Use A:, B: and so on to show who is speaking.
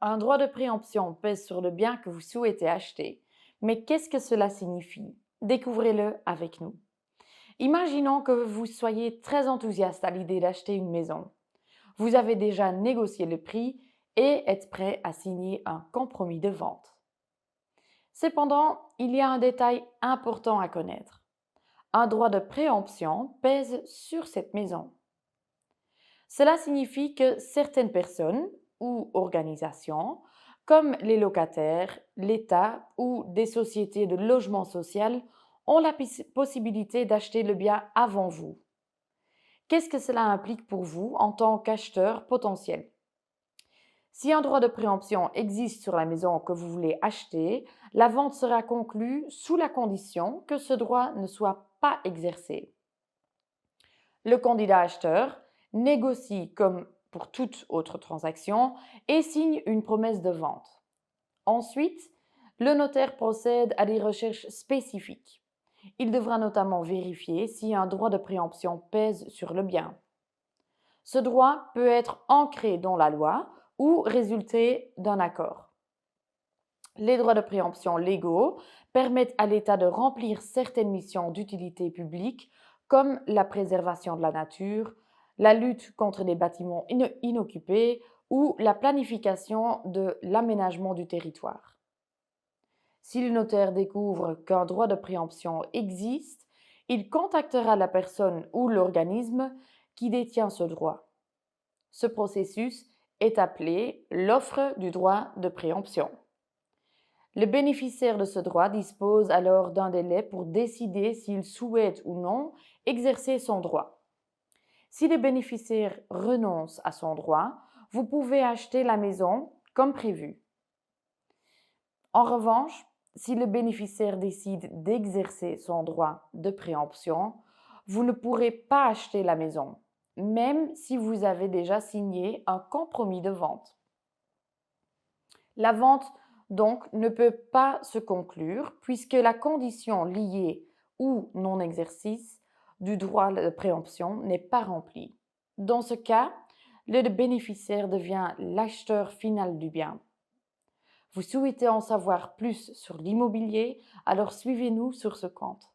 A: Un droit de préemption pèse sur le bien que vous souhaitez acheter. Mais qu'est-ce que cela signifie? Découvrez-le avec nous. Imaginons que vous soyez très enthousiaste à l'idée d'acheter une maison. Vous avez déjà négocié le prix et êtes prêt à signer un compromis de vente. Cependant, il y a un détail important à connaître. Un droit de préemption pèse sur cette maison. Cela signifie que certaines personnes ou organisations, comme les locataires, l'État ou des sociétés de logement social, ont la possibilité d'acheter le bien avant vous. Qu'est-ce que cela implique pour vous en tant qu'acheteur potentiel? Si un droit de préemption existe sur la maison que vous voulez acheter, la vente sera conclue sous la condition que ce droit ne soit pas exercé. Le candidat acheteur négocie comme pour toute autre transaction et signe une promesse de vente. Ensuite, le notaire procède à des recherches spécifiques. Il devra notamment vérifier si un droit de préemption pèse sur le bien. Ce droit peut être ancré dans la loi ou résulter d'un accord. Les droits de préemption légaux permettent à l'État de remplir certaines missions d'utilité publique comme la préservation de la nature, la lutte contre les bâtiments inoccupés ou la planification de l'aménagement du territoire. Si le notaire découvre qu'un droit de préemption existe, il contactera la personne ou l'organisme qui détient ce droit. Ce processus est appelé l'offre du droit de préemption. Le bénéficiaire de ce droit dispose alors d'un délai pour décider s'il souhaite ou non exercer son droit. Si le bénéficiaire renonce à son droit, vous pouvez acheter la maison comme prévu. En revanche, si le bénéficiaire décide d'exercer son droit de préemption, vous ne pourrez pas acheter la maison, même si vous avez déjà signé un compromis de vente. La vente, donc, ne peut pas se conclure puisque la condition liée ou non-exercice du droit de préemption n'est pas remplie. Dans ce cas, le bénéficiaire devient l'acheteur final du bien. Vous souhaitez en savoir plus sur l'immobilier, alors suivez-nous sur ce compte.